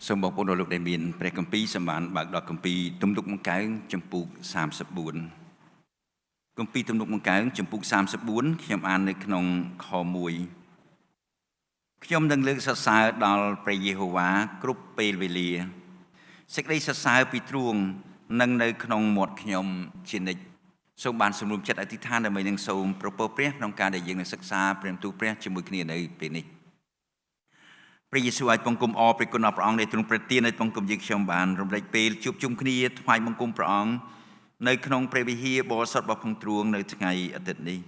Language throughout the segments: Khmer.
សូមបងប្អូនលោកដែលមានព្រះគម្ពីរសម្បានបើកដល់គម្ពីរទំនុកបង្កើងចំពុក34គម្ពីរទំនុកបង្កើងចំពុក34ខ្ញុំអាននៅក្នុងខ1ខ្ញុំនឹងលើកសរសើរដល់ព្រះយេហូវ៉ាគ្រប់ពេលវេលាសេចក្តីសរសើរពីទ្រង់នឹងនៅក្នុងមាត់ខ្ញុំជានិច្ចសូមបានសម្រុំចិត្តអធិដ្ឋានដើម្បីនឹងសូមប្រពោព្រះក្នុងការដែលយើងនឹងសិក្សាព្រះបន្ទូលព្រះជាមួយគ្នានៅពេលនេះព្រះយេស៊ូវអាចបង្គំអរព្រះគុណដល់ព្រះអង្គដែលទ្រង់ប្រទានឲ្យបង្គំយើងខ្ញុំបានរំលែកពេលជួបជុំគ្នាថ្វាយបង្គំព្រះអង្គនៅក្នុងព្រះវិហារបរិសុទ្ធរបស់ផងទ្រង់នៅថ្ងៃអាទិត្យនេះ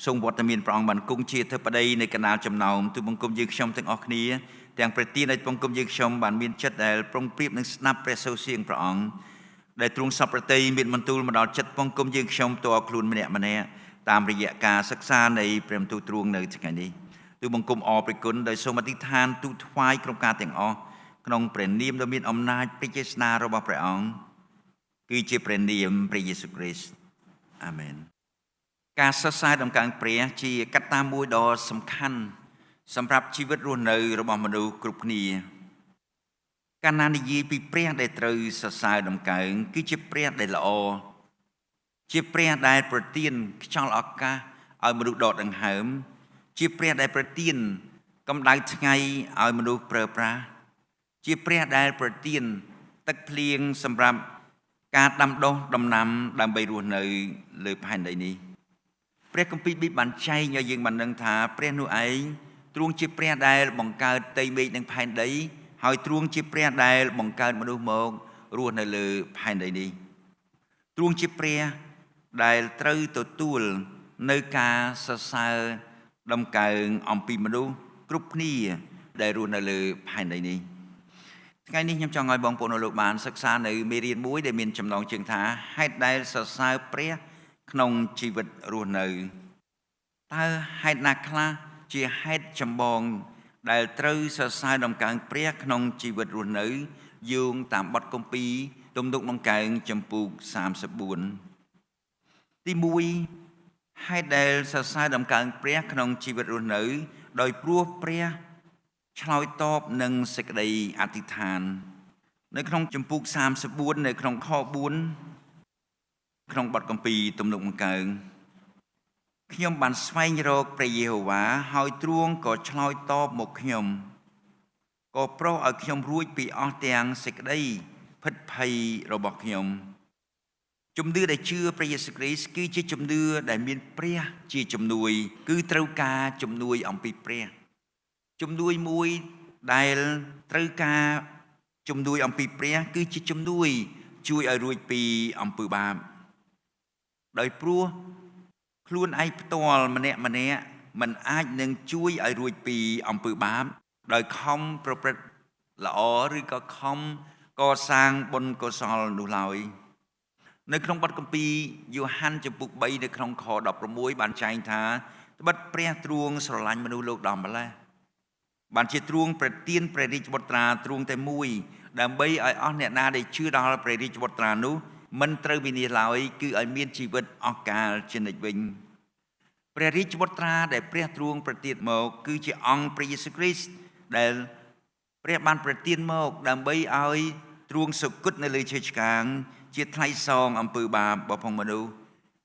សូមវត្តមានព្រះអង្គបានគង់ជាធិបតីនៃកណ្ដាលចំណោមទូបង្គំយើងខ្ញុំទាំងអស់គ្នាទាំងប្រទានឲ្យបង្គំយើងខ្ញុំបានមានចិត្តដែលប្រុងប្រៀបនឹងស្ដាប់ព្រះសូរសៀងព្រះអង្គដែលទ្រង់សពប្រតិមានបន្ទូលមកដល់ចិត្តបង្គំយើងខ្ញុំតរខ្លួនម្នាក់តាមរយៈការសិក្សានៃព្រះបន្ទូលទ្រង់នៅថ្ងៃនេះទូបង្គំអរព្រះគុណដោយសូមអធិដ្ឋានទូថ្វាយក្រុមការទាំងអស់ក្នុងព្រះនាមដ៏មានអំណាចព្រះចេស្តារបស់ព្រះអង្គគឺជាព្រះនាមព្រះយេស៊ូវគ្រីស្ទអាមែនការសរសើរដំកើងព្រះជាកត្តាមួយដ៏សំខាន់សម្រាប់ជីវិតរស់នៅរបស់មនុស្សគ្រប់គ្នាកាលណានិយាយពីព្រះដែលត្រូវសរសើរដំកើងគឺជាព្រះដែលល្អជាព្រះដែលប្រទានខ្យល់ឱកាសឲ្យមនុស្សដកដង្ហើមជាព្រះដែលប្រទានកម្ដៅថ្ងៃឲ្យមនុស្សប្រើប្រាស់ជាព្រះដែលប្រទានទឹកភ្លៀងសម្រាប់ការដាំដុះដំណាំដើម្បីរស់នៅលើផែនដីនេះព្រះគម្ពីរបិបានចែងឲ្យយើងបានដឹងថាព្រះនោះឯងទ្រង់ជាព្រះដែលបង្កើតផ្ទៃមេឃនិងផែនដីហើយទ្រង់ជាព្រះដែលបង្កើតមនុស្សមករស់នៅលើផែនដីនេះទ្រង់ជាព្រះដែលត្រូវទទួលនៅការសរសើរដំកើងអំពីមនុស្សគ្រប់គ្នាដែលរស់នៅលើផែនដីនេះថ្ងៃនេះខ្ញុំចង់ឲ្យបងប្អូនលោកបានសិក្សានៅមេរៀនមួយដែលមានចំណងជើងថាហេតុដែលសរសើរព្រះក្នុងជីវិតរស់នៅតើហេតុណាខ្លះជាហេតុចម្បងដែលត្រូវសរសើរដំកើងព្រះក្នុងជីវិតរស់នៅយោងតាមបទគម្ពីរទំនុកបង្កើងចំពុក34ទី1ហេតុដែលសរសើរដំកើងព្រះក្នុងជីវិតរស់នៅដោយព្រោះព្រះឆ្លើយតបនឹងសេចក្តីអធិដ្ឋាននៅក្នុងចំពុក34នៅក្នុងខ4ក្នុងបទគម្ពីរទំនុកបង្កើងខ្ញុំបានស្វែងរកព្រះយេហូវ៉ាហើយទ្រង់ក៏ឆ្លើយតបមកខ្ញុំក៏ប្រោសឲ្យខ្ញុំរួចពីអស់ទាំងសេចក្តីភិតភ័យរបស់ខ្ញុំជំនឿដែលជឿព្រះយេស៊ូវគ្រីស្ទគឺជាជំនឿដែលមានព្រះជាជំនួយគឺត្រូវការជំនួយអំពីព្រះជំនួយមួយដែលត្រូវការជំនួយអំពីព្រះគឺជាជំនួយជួយឲ្យរួចពីអំពើបាបដោយព្រោះខ្លួនឯងផ្ទាល់ម្នាក់មិនអាចនឹងជួយឲ្យរួចពីអំពើបាបដោយខំប្រព្រឹត្តល្អឬក៏ខំកសាងបុណ្យកុសលនោះឡើយនៅក្នុងបទគម្ពីរយ៉ូហានចំពុក3នៅក្នុងខ16បានចែងថាត្បិតព្រះទ្រង់ស្រឡាញ់មនុស្សលោកដល់ម្ល៉េះបានជាទ្រង់ប្រទានព្រះរាជបុត្រាទ្រង់តែមួយដើម្បីឲ្យអស់អ្នកណាដែលជឿដល់ព្រះរាជបុត្រានោះមិនត្រូវវិនាសឡើយគឺឲ្យមានជីវិតអស់កលជានិច្ចវិញព្រះរាជបុត្រាដែលព្រះទ្រង់ប្រទានមកគឺជាអង្គព្រះយេស៊ូវគ្រីស្ទដែលព្រះបានប្រទានមកដើម្បីឲ្យទ្រង់សុគតនៅលើឈើឆ្កាងជាថ្លៃសងអំពើបាបរបស់មនុស្ស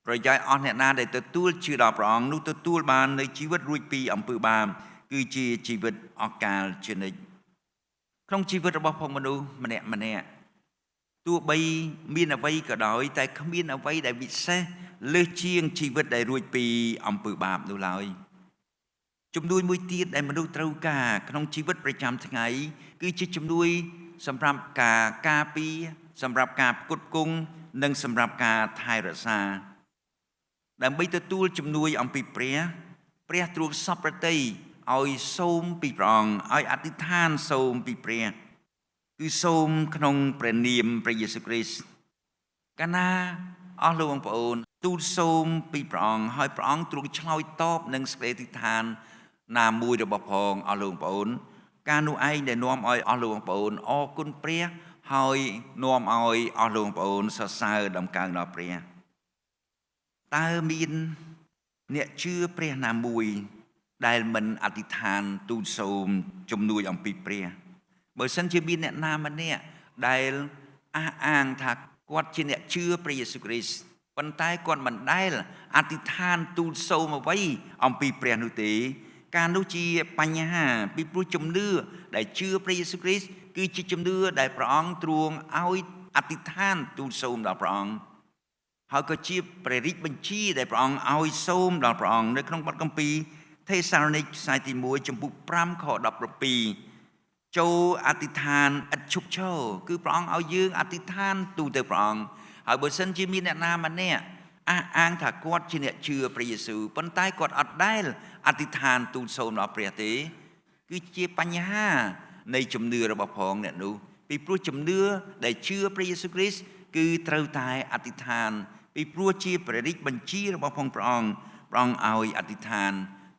ប្រយោជន៍អស់អ្នកណាដែលទទួលជឿដល់ព្រះអង្គនោះទទួលបាននៅជីវិតរួចពីអំពើបាបគឺជាជីវិតអស់កលជានិច្ចក្នុងជីវិតរបស់មនុស្សម្នាក់ទោះបីមានអ្វីក៏ដោយតែគ្មានអ្វីដែលវិសេសលើសជាងជីវិតដែលរួចពីអំពើបាបនោះឡើយជំនួយមួយទៀតដែលមនុស្សត្រូវការក្នុងជីវិតប្រចាំថ្ងៃគឺជាជំនួយសម្រាប់ការការពារសម្រាប់ការផ្គត់ផ្គង់និងសម្រាប់ការថែរក្សាដើម្បីទទួលជំនួយអំពីព្រះទ្រង់សពប្រតិឲ្យសូមពីព្រះអង្គឲ្យអធិដ្ឋានសូមពីព្រះគឺសូមក្នុងព្រះនាមព្រះយេស៊ូវគ្រីស្ទកាលណាអស់លោកបងប្អូនទូលសូមពីព្រះអង្គហើយព្រះអង្គទ្រង់ឆ្លើយតបនឹងសេចក្តីអធិដ្ឋានណាមួយរបស់ផងអស់លោកបងប្អូនការនោះឯងដែលនាំឲ្យអស់លោកបងប្អូនអរគុណព្រះហើយនាំឲ្យអស់លោកបងប្អូនសរសើរដំកើងដល់ព្រះតើមានអ្នកជឿព្រះណាមួយដែលមិនអធិដ្ឋានទូលសូមជំនួយអំពីព្រះ បើសិនជាមានអ្នកណាម្នាក់ដែលអះអាងថាគាត់ជាអ្នកជឿព្រះយេស៊ូវគ្រីស្ទប៉ុន្តែគាត់មិនដែលអធិដ្ឋានទូលសូមអ្វីអំពីព្រះនោះទេការនោះជាបញ្ហាពីព្រោះជំនឿដែលជឿព្រះយេស៊ូវគ្រីស្ទគឺជាជំនឿដែលព្រះអង្គទ្រង់ឲ្យអធិដ្ឋានទូលសូមដល់ព្រះអង្គហើយក៏ជាព្រះរាជបញ្ជាដែលព្រះអង្គឲ្យសូមដល់ព្រះអង្គនៅក្នុងបទគម្ពីរថេសាឡូនីកខ្សែទី1ចំពុក5ខ17ចូលអធិដ្ឋានឥតឈប់ឈរគឺព្រះអង្គឲ្យយើងអធិដ្ឋានទូទៅព្រះអង្គហើយបើសិនជាមានអ្នកណាម្នាក់អះអាងថាគាត់ជាអ្នកជឿព្រះយេស៊ូវប៉ុន្តែគាត់អត់ដែលអធិដ្ឋានទូលសូមដល់ព្រះទេគឺជាបញ្ហានៃជំនឿរបស់ផងអ្នកនោះពីព្រោះជំនឿដែលជឿព្រះយេស៊ូវគ្រីស្ទគឺត្រូវតែអធិដ្ឋានពីព្រោះជាព្រះរាជបញ្ជារបស់ផងព្រះអង្គឲ្យអធិដ្ឋាន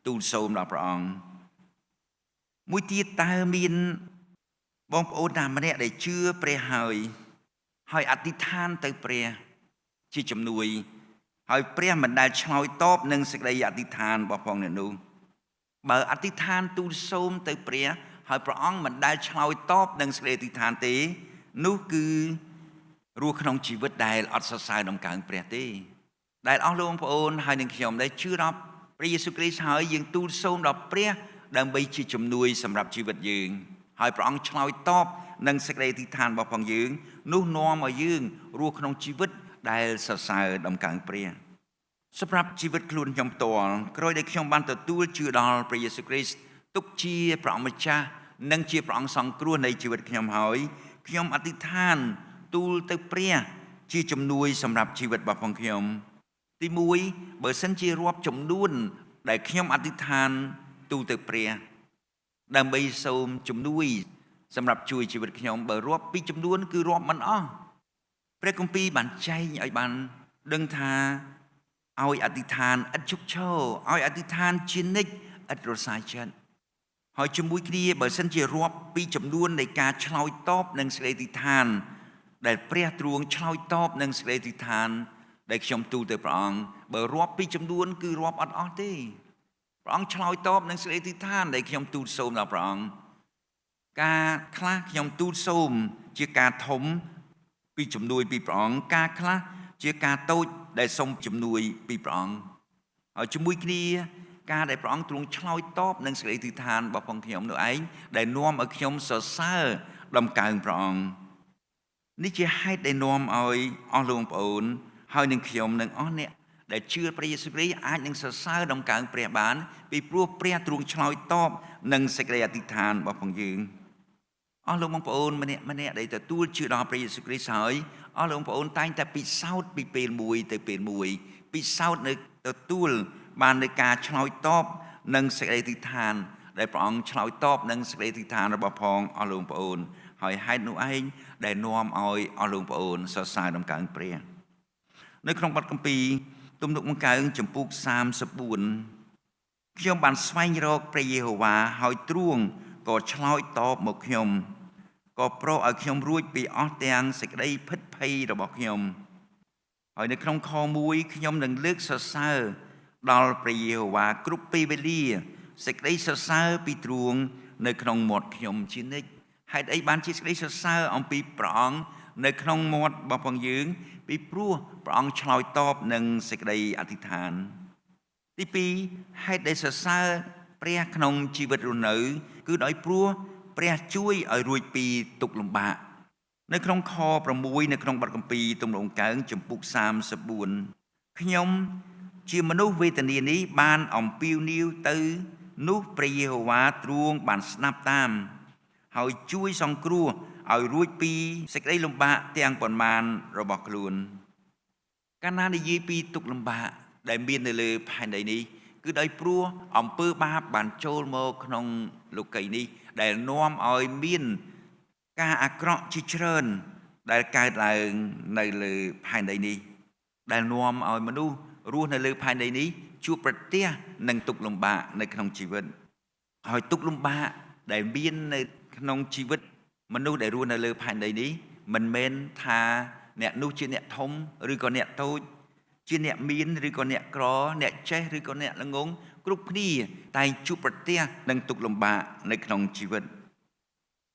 ទូលសូមដល់ព្រះអង្គមួយទៀតតើមានបងប្អូនណាម្នាក់ដែលជឿព្រះហើយអធិដ្ឋានទៅព្រះជាជំនួយហើយព្រះមិនដែលឆ្លើយតបនឹងសេចក្តីអធិដ្ឋានរបស់ផងអ្នកនោះបើអធិដ្ឋានទូលសូមទៅព្រះហើយព្រះអង្គមិនដែលឆ្លើយតបនឹងសេចក្តីអធិដ្ឋានទេនោះគឺរស់ក្នុងជីវិតដែលអត់សរសើរដំកើងព្រះទេដែលអស់លោកបងប្អូនហើយនឹងខ្ញុំដែលជឿដល់ព្រះយេស៊ូវគ្រីស្ទហើយយើងទូលសូមដល់ព្រះដើម្បីជាជំនួយសម្រាប់ជីវិតយើងហើយព្រះអង្គឆ្លើយតបនឹងសេចក្តីអធិដ្ឋានរបស់ផងយើងនោះនាំឲ្យយើងរស់ក្នុងជីវិតដែលសរសើរដំកើងព្រះសម្រាប់ជីវិតខ្លួនខ្ញុំផ្ទាល់ក្រោយដែលខ្ញុំបានទទួលជឿដល់ព្រះយេស៊ូវគ្រីស្ទទុកជាព្រះអង្គម្ចាស់និងជាព្រះអង្គសង្គ្រោះនៃជីវិតខ្ញុំហើយខ្ញុំអធិដ្ឋានទូលទៅព្រះជាជំនួយសម្រាប់ជីវិតរបស់ផងខ្ញុំទី1បើសិនជារាប់ចំនួនដែលខ្ញុំអធិដ្ឋានទូលទៅព្រះដើម្បីសូមជំនួយសម្រាប់ជួយជីវិតខ្ញុំបើរាប់ពីចំនួនគឺរាប់មិនអស់ព្រះគម្ពីរបានចែងឲ្យបានដឹងថាឲ្យអធិដ្ឋានឥតឈប់ឈរឲ្យអធិដ្ឋានជានិច្ចឥតរសាយចិត្តហើយជាមួយគ្នាបើសិនជារាប់ពីចំនួននៃការឆ្លើយតបនឹងសេចក្តីអធិដ្ឋានដែលព្រះទ្រង់ឆ្លើយតបនឹងសេចក្តីអធិដ្ឋានដែលខ្ញុំទូលទៅព្រះអង្គបើរាប់ពីចំនួនគឺរាប់អត់អស់ទេព្រះអង្គឆ្លើយតបនឹងសេចក្តីអធិដ្ឋានដែលខ្ញុំទូលសូមដល់ព្រះអង្គការខ្លះខ្ញុំទូលសូមជាការធំពីជំនួយពីព្រះអង្គការខ្លះជាការតូចដែលសូមជំនួយពីព្រះអង្គហើយជាមួយគ្នាការដែលព្រះអង្គទ្រង់ឆ្លើយតបនឹងសេចក្តីអធិដ្ឋានរបស់ផងខ្ញុំនោះឯងដែលនាំឲ្យខ្ញុំសរសើរដំកើងព្រះអង្គនេះជាហេតុដែលនាំឲ្យអស់លោកបងប្អូនហើយនឹងខ្ញុំនិងអស់អ្នកដែលជឿព្រះយេស៊ូវគ្រីស្ទអាចនឹងសរសើរដំកើងព្រះបានពីព្រោះព្រះទ្រង់ឆ្លើយតបនឹងសេចក្តីអធិដ្ឋានរបស់ផងយើងអស់លោកបងប្អូនម្នាក់ដែលទទួលជឿដល់ព្រះយេស៊ូវគ្រីស្ទហើយអស់លោកបងប្អូនតែងតែពិសោធន៍ពីពេលមួយទៅពេលមួយពិសោធន៍នៅទទួលបាននៃការឆ្លើយតបនឹងសេចក្តីអធិដ្ឋានដែលព្រះអង្គឆ្លើយតបនឹងសេចក្តីអធិដ្ឋានរបស់ផងអស់លោកបងប្អូនហើយហេតុនោះឯងដែលនាំឲ្យអស់លោកបងប្អូនសរសើរដំកើងព្រះនៅក្នុងបទគម្ពីរទំនុកបង្កើងចំពុក34ខ្ញុំបានស្វែងរកព្រះយេហូវ៉ាហើយទ្រង់ក៏ឆ្លើយតបមកខ្ញុំក៏ប្រោសឲ្យខ្ញុំរួចពីអស់ទាំងសេចក្តីភិតភ័យរបស់ខ្ញុំហើយនៅក្នុងខ1ខ្ញុំនឹងលើកសរសើរដល់ព្រះយេហូវ៉ាគ្រប់ពេលវេលាសេចក្តីសរសើរពីទ្រង់នៅក្នុងមាត់ខ្ញុំជានិច្ចហេតុអីបានជាសេចក្តីសរសើរអំពីព្រះអង្គនៅក្នុងមាត់របស់ផងយើងពីព្រោះព្រះអង្គឆ្លើយតបនឹងសេចក្តីអធិដ្ឋានទី2ហេតុដែលសរសើរព្រះក្នុងជីវិតរស់នៅគឺដោយព្រោះព្រះជួយឲ្យរួចពីទុក្ខលំបាកនៅក្នុងខ6នៅក្នុងបទគម្ពីរទំនុកបង្កើងចំពុក34ខ្ញុំជាមនុស្សវេទនានេះបានអំពាវនាវទៅនោះព្រះយេហូវ៉ាទ្រង់បានស្ដាប់តាមហើយជួយសង្គ្រោះឲ្យរួចពីសេចក្តីលំបាកទាំងប៉ុន្មានរបស់ខ្លួនកាលណានិយាយពីទុក្ខលំបាកដែលមាននៅលើផែនដីនេះគឺដោយព្រោះអំពើបាបបានចូលមកក្នុងលោកីយ៍នេះដែលនាំឲ្យមានការអាក្រក់ជាច្រើនដែលកើតឡើងនៅលើផែនដីនេះដែលនាំឲ្យមនុស្សរស់នៅលើផែនដីនេះជួបប្រទះនឹងទុក្ខលំបាកនៅក្នុងជីវិតហើយទុក្ខលំបាកដែលមាននៅក្នុងជីវិតមនុស្សដែលរស់នៅលើផែនដីនេះមិនមែនថាអ្នកនោះជាអ្នកធំឬក៏អ្នកតូចជាអ្នកមានឬក៏អ្នកក្រអ្នកចេះឬក៏អ្នកល្ងងគ្រប់គ្នាតែងជួបប្រទះនឹងទុក្ខលំបាកនៅក្នុងជីវិត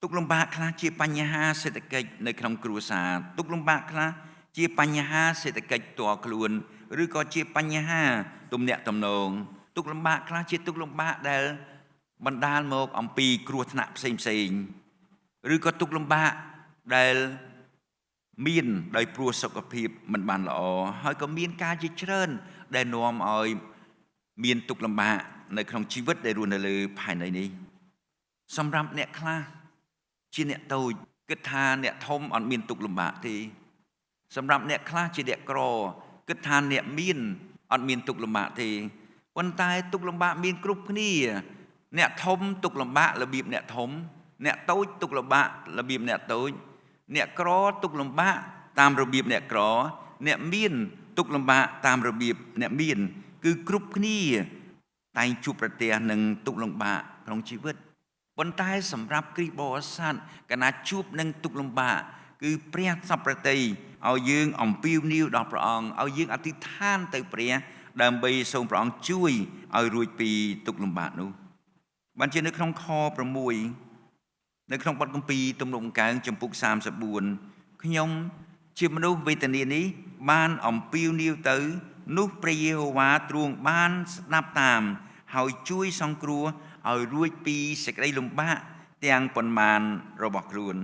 ទុកលំបាកខ្លះជាបញ្ហាសេដ្ឋកិច្ចនៅក្នុងគ្រួសារទុកលំបាកខ្លះជាបញ្ហាសេដ្ឋកិច្ចផ្ទាល់ខ្លួនឬក៏ជាបញ្ហាទំនាក់ទំនងទុកលំបាកខ្លះជាទុកលំបាកដែលបណ្ដាលមកអំពីគ្រោះថ្នាក់ផ្សេងឬក៏ទុកលំបាកដែលមានដោយព្រោះសុខភាពមិនបានល្អហើយក៏មានការជាច្រើនដែលនាំឲ្យមានទុកលំបាកនៅក្នុងជីវិតដែលរស់នៅលើផែនដីនេះសម្រាប់អ្នកខ្លះជាអ្នកតូចគិតថាអ្នកធំអត់មានទុកលំបាកទេសម្រាប់អ្នកខ្លះជាអ្នកក្រគិតថាអ្នកមានអត់មានទុកលំបាកទេប៉ុន្តែទុកលំបាកមានគ្រប់គ្នាអ្នកធំទុកលំបាករបៀបអ្នកធំអ្នកតូចទុកលំបាករបៀបអ្នកតូចអ្នកក្រទុកលំបាកតាមរបៀបអ្នកក្រអ្នកមានទុកលំបាកតាមរបៀបអ្នកមានគឺគ្រប់គ្នាតែងជួបប្រទះនឹងទុកលំបាកក្នុងជីវិតប៉ុន្តែសម្រាប់គ្រីស្ទបរិស័ទកាលណាជួបនឹងទុកលំបាកគឺព្រះសព្វប្រតិឲ្យយើងអំពាវនាវដល់ព្រះអង្គឲ្យយើងអធិដ្ឋានទៅព្រះដើម្បីសូមព្រះអង្គជួយឲ្យរួចពីទុកលំបាកនោះបានជានៅក្នុងខ6នៅក្នុងបទគម្ពីរទំនុកដំកើងចំពុក34ខ្ញុំជាមនុស្សវេទនានេះបានអំពាវនាវទៅនោះព្រះយេហូវ៉ាទ្រង់បានស្ដាប់តាមហើយជួយសង្គ្រោះឲ្យរួចពីសេចក្តីលំបាកទាំងប៉ុន្មានរបស់ខ្លួន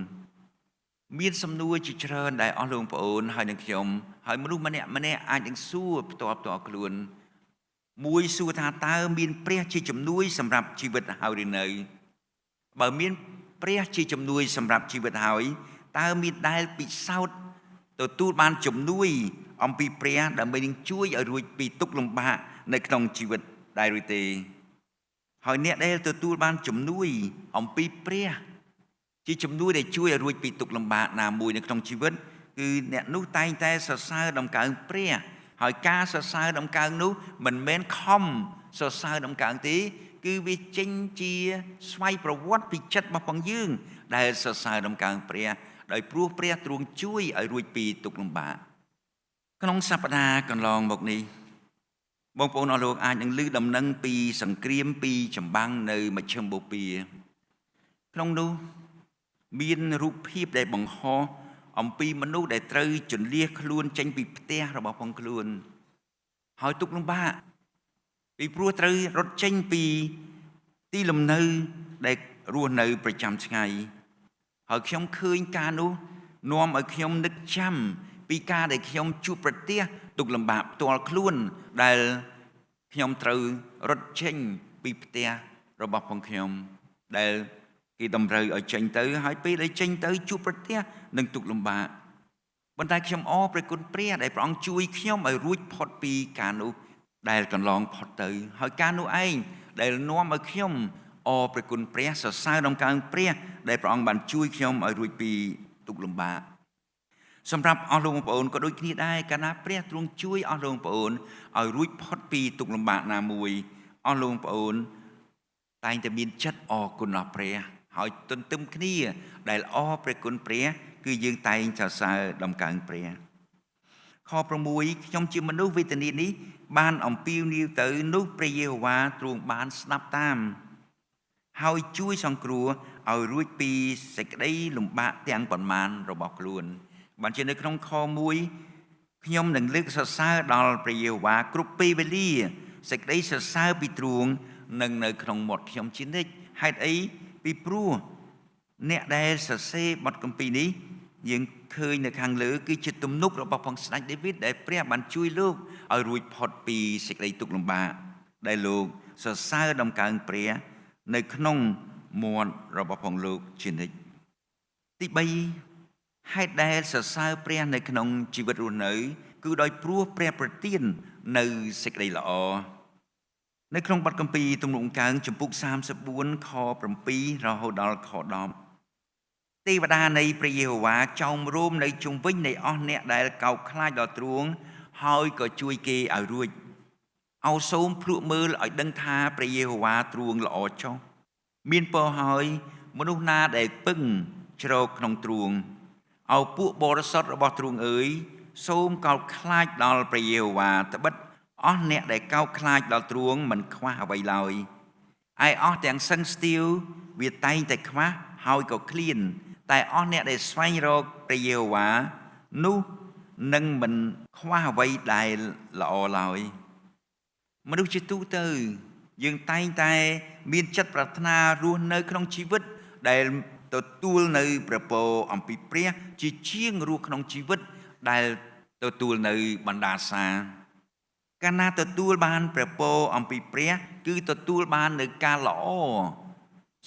មានសំណួរជាច្រើនដែលអស់លោកប្អូនហើយនឹងខ្ញុំហើយមនុស្សម្នាក់អាចនឹងសួរផ្ទាល់ខ្លួនមួយសួរថាតើមានព្រះជាជំនួយសម្រាប់ជីវិតហើយឬនៅបើមានព្រះជាជំនួយសម្រាប់ជីវិតហើយតើមានដែលពិសោធន៍ទទួលបានជំនួយអំពីព្រះដើម្បីនឹងជួយឲ្យរួចពីទុក្ខលំបាកនៅក្នុងជីវិតដែរឬទេហើយអ្នកដែលទទួលបានជំនួយអំពីព្រះជាជំនួយដែលជួយឲ្យរួចពីទុក្ខលំបាកណាមួយនៅក្នុងជីវិតគឺអ្នកនោះតែងតែសរសើរដំកើងព្រះហើយការសរសើរដំកើងនោះមិនមែនខំសរសើរដំកើងទេគឺវាចេញជាស្វ័យប្រវត្តិពីចិត្តរបស់ផងយើងដែលសរសើរដំកើងព្រះដោយព្រោះព្រះទ្រង់ជួយឲ្យរួចពីទុក្ខលំបាកក្នុងសប្តាហ៍កន្លងមកនេះបងប្អូនអស់លោកអាចនឹងឮដំណឹងពីសង្គ្រាមពីចម្បាំងនៅមជ្ឈិមបូព៌ាក្នុងនោះមានរូបភាពដែលបង្ហោះអំពីមនុស្សដែលត្រូវជន្លៀសខ្លួនចេញពីផ្ទះរបស់ផងខ្លួនហើយទុក្ខលំបាកពីព្រោះត្រូវរត់ចេញពីទីលំនៅដែលរស់នៅប្រចាំថ្ងៃហើយខ្ញុំឃើញការនោះនាំឲ្យខ្ញុំនឹកចាំពីការដែលខ្ញុំជួបប្រទះទុក្ខលំបាកផ្ទាល់ខ្លួនដែលខ្ញុំត្រូវរត់ចេញពីផ្ទះរបស់ផងខ្ញុំដែលគេតម្រូវឲ្យចេញទៅហើយពេលដែលចេញទៅជួបប្រទះនឹងទុក្ខលំបាកប៉ុន្តែខ្ញុំអរព្រះគុណព្រះដែលព្រះអង្គជួយខ្ញុំឲ្យរួចផុតពីការនោះដែលកន្លងផុតទៅហើយការនោះឯងដែលនាំឲ្យខ្ញុំអរព្រះគុណព្រះសរសើរដំកើងព្រះដែលព្រះអង្គបានជួយខ្ញុំឲ្យរួចពីទុក្ខលំបាកសម្រាប់អស់លោកបងប្អូនក៏ដូចគ្នាដែរកាលណាព្រះទ្រង់ជួយអស់លោកបងប្អូនឲ្យរួចផុតពីទុក្ខលំបាកណាមួយអស់លោកបងប្អូនតែងតែមានចិត្តអរគុណដល់ព្រះហើយទន្ទឹមគ្នាដែលអរព្រះគុណព្រះគឺយើងតែងសរសើរដំកើងព្រះខ6ខ្ញុំជាមនុស្សវេទនានេះបានអំពាវនាវទៅនោះព្រះយេហូវ៉ាទ្រង់បានស្ដាប់តាមហើយជួយសង្គ្រោះឲ្យរួចពីសេចក្តីលំបាកទាំងប៉ុន្មានរបស់ខ្លួនបានជានៅក្នុងខ1ខ្ញុំនឹងលើកសរសើរដល់ព្រះយេហូវ៉ាគ្រប់ពេលវេលាសេចក្តីសរសើរពីទ្រង់នឹងនៅក្នុងមាត់ខ្ញុំជានិច្ចហេតុអីពីព្រោះអ្នកដែលសរសេរបទគម្ពីរនេះយើងឃើញនៅខាងលើគឺជាទំនុករបស់ផងស្ដេចដាវីតដែលព្រះបានជួយលោកឲ្យរួចផុតពីសេចក្តីទុក្ខលំបាកដែលលោកសរសើរដំកើងព្រះនៅក្នុងមាត់របស់ផងលោកជានិច្ចទី3ហេតុដែលសរសើរព្រះនៅក្នុងជីវិតរស់នៅគឺដោយព្រោះព្រះប្រទាននៅសេចក្តីល្អនៅក្នុងបទគម្ពីរទំនុកដំកើងចំពុក34ខ7រហូតដល់ខ10ទេវតានៃព្រះយេហូវ៉ាចោមរោមនៅជុំវិញនៃអស់អ្នកដែលកោតខ្លាចដល់ទ្រង់ហើយក៏ជួយគេឲ្យរួចអោសូមភ្លក់មើលឲ្យដឹងថាព្រះយេហូវ៉ាទ្រង់ល្អចុះមានពរហើយមនុស្សណាដែលពឹងជ្រកក្នុងទ្រង់អោពួកបរិសុទ្ធរបស់ទ្រង់អើយសូមកោតខ្លាចដល់ព្រះយេហូវ៉ាត្បិតអស់អ្នកដែលកោតខ្លាចដល់ទ្រង់មិនខ្វះអ្វីឡើយឯអស់ទាំងសឹងស្ទាវ វាតែងតែខ្វះហើយក៏ឃ្លានតែអស់អ្នកដែលស្វែងរកព្រះយេហូវ៉ានោះនឹងមិនខ្វះអ្វីដែលល្អឡើយមនុស្សជាទូទៅយើងតែងតែមានចិត្តប្រាថ្នារស់នៅក្នុងជីវិតដែលទទួលនៅព្រះពរអំពីព្រះជាជាងរស់ក្នុងជីវិតដែលទទួលនៅបណ្ដាសាកាលណាទទួលបានព្រះពរអំពីព្រះគឺទទួលបាននៅការល្អ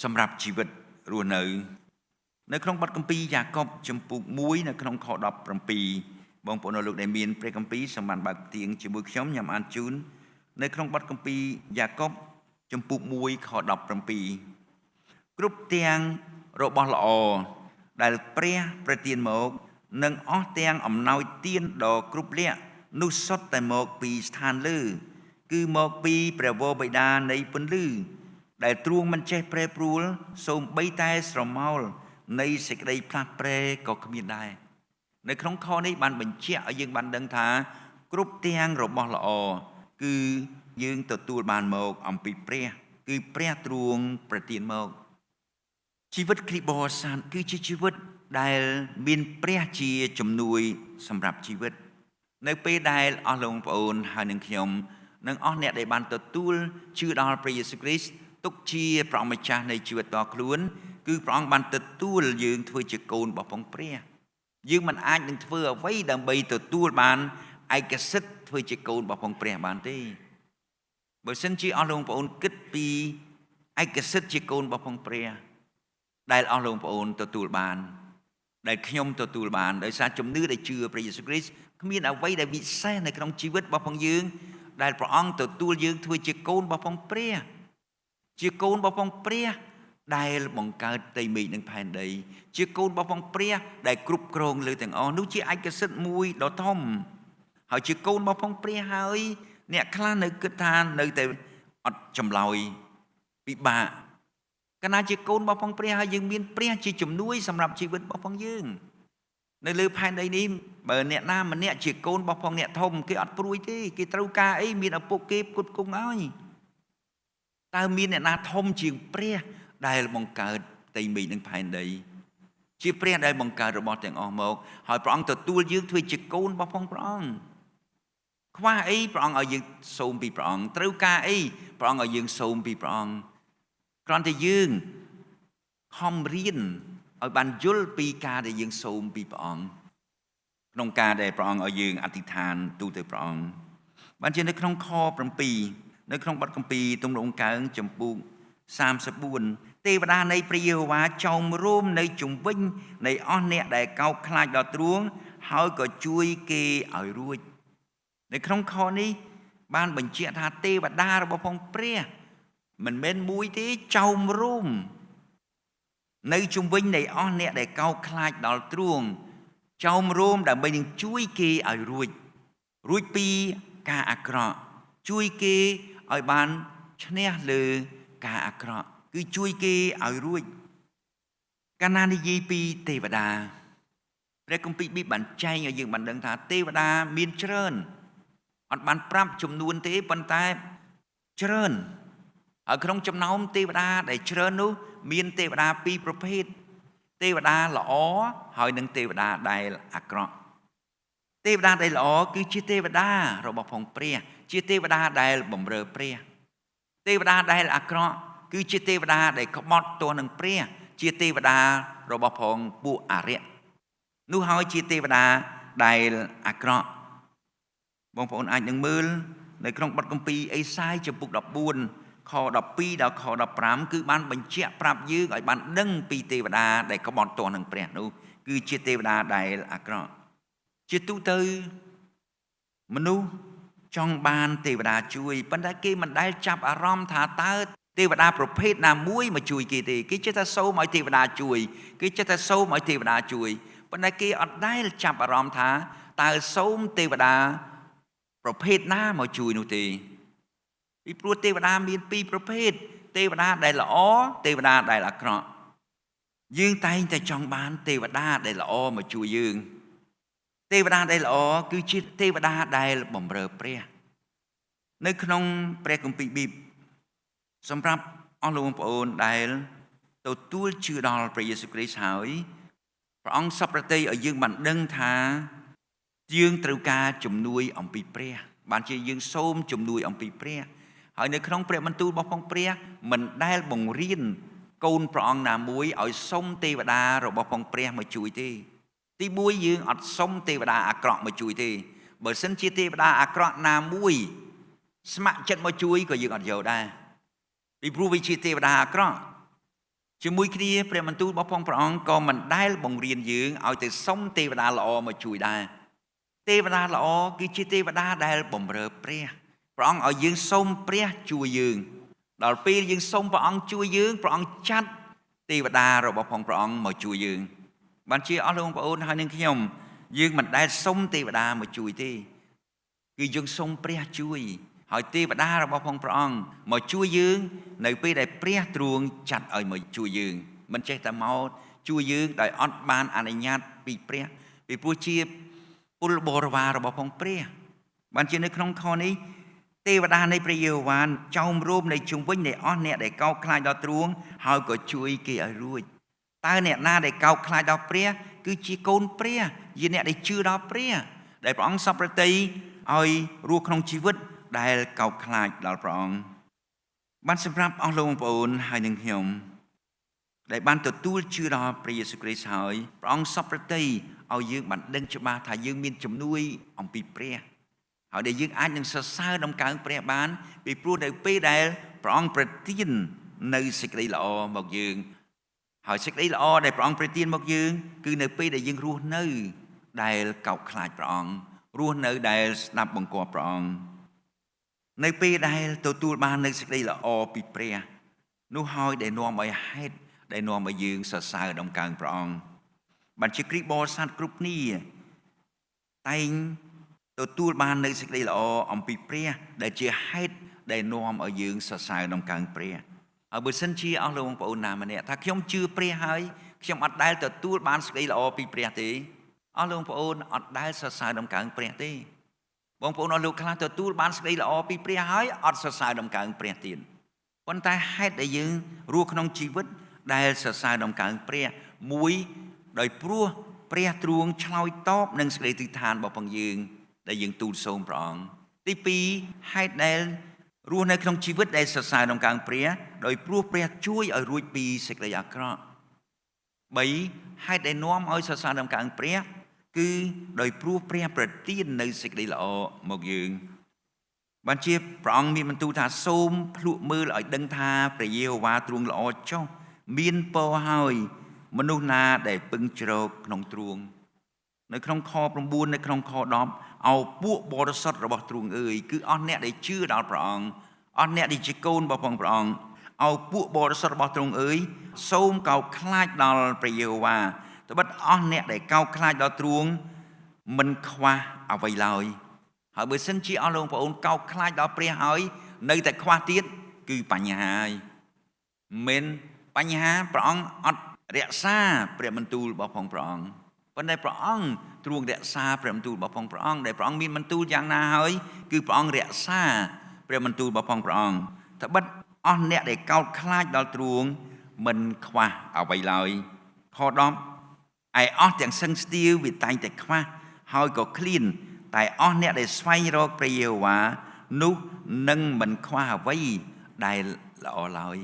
សម្រាប់ជីវិតរស់នៅក្នុងបទគម្ពីរយ៉ាកុបជំពូក1នៅក្នុងខ17បងប្អូនលោកដែលមានព្រះគម្ពីរសម្បត្តិបើកទៀងជាមួយខ្ញុំញ៉ាំអានជូននៅក្នុងបទគម្ពីរយ៉ាកុបជំពូក1ខ17គ្រប់ទាំងរបស់ល្អដែលព្រះប្រទានមកនិងអស់ទាំងអំណោយទានដ៏គ្រប់លក្ខនោះសុទ្ធតែមកពីស្ថានលើគឺមកពីព្រះវរបិតានៃពន្លឺដែលទ្រង់មិនចេះប្រែប្រួលសូម្បីតែស្រមោលនៃសេចក្តីផ្លាស់ប្រែក៏គ្មានដែរនៅក្នុងខនេះបានបញ្ជាក់ឲ្យយើងបានដឹងថាគ្រប់ទាំងរបស់ល្អគឺយើងទទួលបានមកអំពីព្រះគឺព្រះទ្រង់ប្រទានមកជីវិតគ្រីស្ទបរិស័ទគឺជាជីវិតដែលមានព្រះជាជំនួយសម្រាប់ជីវិតនៅពេលដែលអស់លោកប្អូនហើយនឹងខ្ញុំនិងអស់អ្នកដែលបានទទួលជឿដល់ព្រះយេស៊ូវគ្រីស្ទទុកជាព្រះម្ចាស់នៃជីវិតតខ្លួនគឺព្រះអង្គបានទទួលយើងធ្វើជាកូនរបស់ព្រះយើងមិនអាចនឹងធ្វើអ្វីដើម្បីទទួលបានឯកសិទ្ធិធ្វើជាកូនរបស់ព្រះបានទេបើសិនជាអស់លោកប្អូនគិតពីឯកសិទ្ធិជាកូនរបស់ព្រះដែលអស់លោកប្អូនទទួលបានដែលខ្ញុំទទួលបានដោយសារជំនឿដែលជឿព្រះយេស៊ូវគ្រីស្ទគ្មានអ្វីដែលពិសេសនៅក្នុងជីវិតរបស់យើងដែលព្រះអង្គទទួលយើងធ្វើជាកូនរបស់ព្រះជាកូនរបស់ព្រះដែលបង្កើតផ្ទៃមេឃនិងផែនដីជាកូនរបស់ព្រះដែលគ្រប់គ្រងលើទាំងអស់នោះជាឯកសិទ្ធិមួយដ៏ធំហើយជាកូនរបស់ព្រះហើយអ្នកខ្លះនៅគិតថានៅតែអត់ចម្លើយពិបាកកាលណាជាកូនរបស់ព្រះហើយយើងមានព្រះជាជំនួយសម្រាប់ជីវិតរបស់យើងនៅលើផែនដីនេះបើអ្នកណាម្នាក់ជាកូនរបស់អ្នកធំគេអត់ព្រួយទេគេត្រូវការអីមានឪពុកគេផ្គត់ផ្គង់ឲ្យតើមានអ្នកណាធំជាងព្រះដែលបង្កើតផ្ទៃមេឃនិងផែនដីជាព្រះដែលបង្កើតរបស់ទាំងអស់មកហើយព្រះអង្គទទួលយើងធ្វើជាកូនរបស់ព្រះអង្គខ្វះអីព្រះអង្គឲ្យយើងសូមពីព្រះអង្គត្រូវការអីព្រះអង្គឲ្យយើងសូមពីព្រះអង្គគ្រាន់តែយើងខំរៀនឲ្យបានយល់ពីការដែលយើងសូមពីព្រះអង្គក្នុងការដែលព្រះអង្គឲ្យយើងអធិដ្ឋានទូទៅព្រះអង្គបានជានៅក្នុងខ7នៅក្នុងបទគម្ពីរទំនុកកើងចំពុក34ទេវតានៃព្រះយេហូវ៉ាចោមរោមនៅជុំវិញនៃអស់អ្នកដែលកោតខ្លាចដល់ទ្រង់ហើយក៏ជួយគេឲ្យរួចនៅក្នុងខនេះបានបញ្ជាក់ថាទេវតារបស់ព្រះមិនមែនមួយទេចោមរោមនៅជុំវិញនៃអស់អ្នកដែលកោតខ្លាចដល់ទ្រង់ចោមរោមដើម្បីនឹងជួយគេឲ្យរួចពីការអាក្រក់ជួយគេឲ្យបានឈ្នះលើការអាក្រក់គឺជួយគេឲ្យរួចកាលណានិយាយពីទេវតាព្រះគម្ពីរប៊ីបានចែងឲ្យយើងបានដឹងថាទេវតាមានច្រើនអត់បានប្រាប់ចំនួនទេប៉ុន្តែច្រើនហើយក្នុងចំណោមទេវតាដែលច្រើននោះមានទេវតាពីរប្រភេទទេវតាល្អហើយនិងទេវតាដែលអាក្រក់ទេវតាដែលល្អគឺជាទេវតារបស់ព្រះជាទេវតាដែលបម្រើព្រះទេវតាដែលអាក្រក់គឺជាទេវតាដែលក្បត់ទោសនឹងព្រះជាទេវតារបស់ពួកអរិយនោះហើយជាទេវតាដែលអាក្រក់បងប្អូនអាចនឹងមើលនៅក្នុងបទគម្ពីរអេសាយចំពុក14ខ12ដល់ខ15គឺបានបញ្ជាក់ប្រាប់យើងឲ្យបានដឹងពីទេវតាដែលក្បត់ទោសនឹងព្រះនោះគឺជាទេវតាដែលអាក្រក់ជាទូទៅមនុស្សចង់បានទេវតាជួយប៉ុន្តែគេមិនដែលចាប់អារម្មណ៍ថាតើទេវតាប្រភេទណាមួយមកជួយគេទេគេចេះតែសូមឲ្យទេវតាជួយគេចេះតែសូមឲ្យទេវតាជួយប៉ុន្តែគេអត់ដែលចាប់អារម្មណ៍ថាតើសូមទេវតាប្រភេទណាមកជួយនោះទេពីព្រោះទេវតាមានពីរប្រភេទទេវតាដែលល្អទេវតាដែលអាក្រក់យើងតែងតែចង់បានទេវតាដែលល្អមកជួយយើងទេវតាដែលល្អគឺជាទេវតាដែលបម្រើព្រះនៅក្នុងព្រះគម្ពីរប៊ីបសម្រាប់អស់លោកបងប្អូនដែល ទទួលជឿដល់ព្រះយេស៊ូវគ្រីស្ទហើយព្រះអង្គសពប្រតិឲ្យយើងបានដឹងថាយើងត្រូវការជំនួយអំពីព្រះបានជាយើងសូមជំនួយអំពីព្រះហើយនៅក្នុងព្រះបន្ទូលរបស់ព្រះមិនដែលបង្រៀនកូនព្រះអង្គណាមួយឲ្យសុំទេវតារបស់ព្រះមកជួយទេទី1យើងអត់សុំទេវតាអាក្រក់មកជួយទេបើសិនជាទេវតាអាក្រក់ណាមួយស្ម័គ្រចិត្តមកជួយក៏យើងអត់យកដែរពីព្រោះវាជាទេវតាអាក្រក់ជាមួយគ្នាព្រះបន្ទូលរបស់ព្រះអង្គក៏មិនដែលបង្រៀនយើងឲ្យទៅសុំទេវតាល្អមកជួយដែរទេវតាល្អគឺជាទេវតាដែលបម្រើព្រះអង្គឲ្យយើងសុំព្រះជួយយើងដល់ពេលយើងសុំព្រះអង្គជួយយើងព្រះអង្គចាត់ទេវតារបស់ព្រះអង្គមកជួយយើងបានជាអស់លោកបងប្អូនហើយនឹងខ្ញុំយើងមិនដែលសុំទេវតាមកជួយទេគឺយើងសុំព្រះជួយហើយទេវតារបស់ព្រះអង្គមកជួយយើងនៅពេលដែលព្រះទ្រង់ចាត់ឲ្យមកជួយយើងមិនចេះតែមកជួយយើងដោយអត់បានអនុញ្ញាតពីព្រះពីព្រោះជាពលបរិវាររបស់ព្រះបានជានៅក្នុងខនេះទេវតានៃព្រះយេហូវ៉ាចោមរោមនៃជុំវិញនៃអស់អ្នកដែលកោតខ្លាចដល់ទ្រង់ហើយក៏ជួយគេឲ្យរួចតើអ្នកណាដែលកោតខ្លាចដល់ព្រះគឺជាកូនព្រះជាអ្នកដែលជឿដល់ព្រះដែលព្រះអង្គសពប្រតិឲ្យរស់ក្នុងជីវិតដែលកោតខ្លាចដល់ព្រះអង្គបានសម្រាប់អស់លោកបងប្អូនហើយនឹងខ្ញុំដែលបានទទួលជឿដល់ព្រះយេស៊ូវគ្រីស្ទហើយព្រះអង្គសពប្រតិឲ្យយើងបានដឹងច្បាស់ថាយើងមានជំនួយអំពីព្រះហើយដែលយើងអាចនឹងសរសើរដំណើរព្រះបានពីព្រោះនៅពេលដែលព្រះអង្គប្រទាននៅសេចក្តីល្អមកយើងហើយសេចក្តីល្អដែលព្រះអង្គប្រទានមកយើងគឺនៅពេលដែលយើងរស់នៅដែលកោតខ្លាចព្រះអង្គរស់នៅដែលស្ដាប់បង្គាប់ព្រះអង្គនៅពេលដែលទទួលបាននៅសេចក្តីល្អពីព្រះនោះហើយដែលនាំឲ្យហេតុដែលនាំឲ្យយើងសរសើរដំណើរព្រះអង្គបានជាគ្រីស្ទបរិស័ទគ្រប់គ្នាតែងទទួលបាននៅសេចក្តីល្អអំពីព្រះដែលជាហេតុដែលនាំឲ្យយើងសរសើរដំណើរព្រះហើយបើសិនជាអស់លោកបងប្អូនណាម្នាក់ថាខ្ញុំជឿព្រះហើយខ្ញុំអត់ដែលទទួលបានសេចក្តីល្អពីព្រះទេអស់លោកបងប្អូនអត់ដែលសរសើរដំណើរព្រះទេបងប្អូនអស់លោកខ្លះទទួលបានសេចក្តីល្អពីព្រះហើយអត់សរសើរដំណើរព្រះទៀតប៉ុន្តែហេតុដែលយើងរស់ក្នុងជីវិតដែលសរសើរដំណើរព្រះមួយដោយព្រោះព្រះទ្រង់ឆ្លើយតបនឹងសេចក្តីទិដ្ឋានរបស់យើងដែលយើងទូលសូមព្រះអង្គទី2ហេតុដែលរស់នៅក្នុងជីវិតដែលសរសើរដំណើរព្រះដោយព្រោះព្រះជួយឲ្យរួចពីសេចក្តីអាក្រក់3ហេតុដែលនាំឲ្យសរសើរដំណើរព្រះគឺដោយព្រោះព្រះប្រទាននៅសេចក្តីល្អមកយើងបានជាព្រះអង្គមានបន្ទូលថាសូមភ្លក់មើលឲ្យដឹងថាព្រះយេហូវ៉ាទ្រង់ល្អចុះមានពរហើយមនុស្សណាដែលពឹងជ្រកក្នុងទ្រង់នៅក្នុងខ9នៅក្នុងខ10អោពួកបរិសុទ្ធរបស់ទ្រង់អើយគឺអស់អ្នកដែលជឿដល់ព្រះអង្គអស់អ្នកដែលជាកូនរបស់ព្រះអង្គអោពួកបរិសុទ្ធរបស់ទ្រង់អើយសូមកោតខ្លាចដល់ព្រះយេហូវ៉ាត្បិតអស់អ្នកដែលកោតខ្លាចដល់ទ្រង់មិនខ្វះអ្វីឡើយហើយបើសិនជាអស់លោកបងប្អូនកោតខ្លាចដល់ព្រះហើយនៅតែខ្វះទៀតគឺបញ្ហាហើយមិនបញ្ហាព្រះអង្គអត់រក្សាព្រះបន្ទូលរបស់ព្រះអង្គប៉ុន្តែព្រះអង្គទ្រង់រក្សាព្រះបន្ទូលរបស់ព្រះអង្គដែលព្រះអង្គមានបន្ទូលយ៉ាងណាហើយគឺព្រះអង្គរក្សាព្រះបន្ទូលរបស់ព្រះអង្គត្បិតអស់អ្នកដែលកោតខ្លាចដល់ទ្រង់មិនខ្វះអ្វីឡើយខ10ឯអស់ទាំងសឹងស្ទាវវាតែងតែខ្វះហើយក៏ឃ្លានតែអស់អ្នកដែលស្វែងរកព្រះយេហូវ៉ានោះនឹងមិនខ្វះអ្វីដែលល្អឡើយ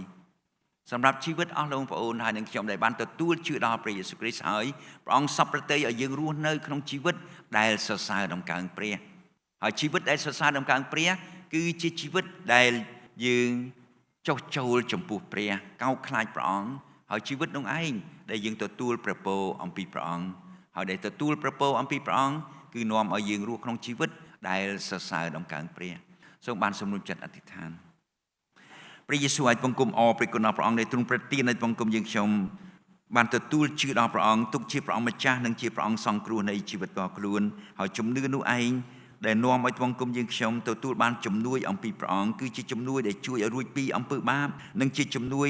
សម្រាប់ជីវិតអស់លោកបងប្អូនហើយនឹងខ្ញុំដែលបានទទួលជឿដល់ព្រះយេស៊ូវគ្រីស្ទហើយព្រះអង្គសពប្រតិឲ្យយើងរស់នៅក្នុងជីវិតដែលសរសើរដំណើរព្រះហើយជីវិតដែលសរសើរដំណើរព្រះគឺជាជីវិតដែលយើងចុះចូលចំពោះព្រះកោតខ្លាចព្រះអង្គហើយជីវិតនោះឯងដែលយើងទទួលព្រះពរអំពីព្រះអង្គហើយដែលទទួលព្រះពរអំពីព្រះអង្គគឺនាំឲ្យយើងរស់ក្នុងជីវិតដែលសរសើរដំណើរព្រះសូមបានសម្រុំចិត្តអធិដ្ឋានព្រះយេស៊ូវឲ្យបង្គំអរព្រះគុណដល់ព្រះអង្គដែលទ្រង់ប្រទានឲ្យបង្គំយើងខ្ញុំបានទទួលជឿដល់ព្រះអង្គទុកជាព្រះអង្គម្ចាស់និងជាព្រះអង្គសង្គ្រោះនៃជីវិតរបស់ខ្លួនហើយជំនឿនោះឯងដែលនាំឲ្យបង្គំយើងខ្ញុំទទួលបានជំនួយអំពីព្រះអង្គគឺជាជំនួយដែលជួយឲ្យរួចពីអំពើបាបនិងជាជំនួយ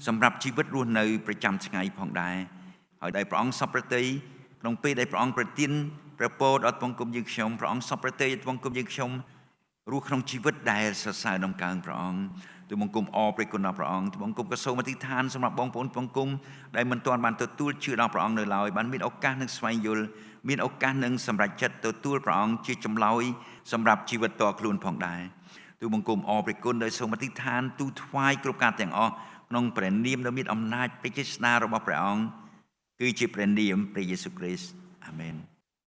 សម្រាប់ជីវិតរស់នៅប្រចាំថ្ងៃផងដែរហើយដែលព្រះអង្គសពប្រតិក្នុងពេលដែលព្រះអង្គប្រទានព្រះពរដល់បង្គំយើងខ្ញុំព្រះអង្គសពប្រតិឲ្យបង្គំយើងខ្ញុំ រស់ក្នុងជីវិតដែលសរសើរដំណកើងព្រះអង្គទូលបង្គំអរព្រះគុណដល់ព្រះអង្គទូលបង្គំក៏សូមអធិដ្ឋានសម្រាប់បងប្អូនបង្គំដែលមិនទាន់បានទទួលជឿដល់ព្រះអង្គនៅឡើយបានមានឱកាសនឹងស្វែងយល់មានឱកាសនឹងសម្រេចចិត្តទទួលព្រះអង្គជាចម្លើយសម្រាប់ជីវិតតខ្លួនផងដែរទូលបង្គំអរព្រះគុណដោយសូមអធិដ្ឋានទូលថ្វាយគ្រប់ការទាំងអស់ក្នុងព្រះនាមដ៏មានអំណាចព្រះចេស្តារបស់ព្រះអង្គគឺជាព្រះនាមព្រះយេស៊ូវគ្រីស្ទអាមែន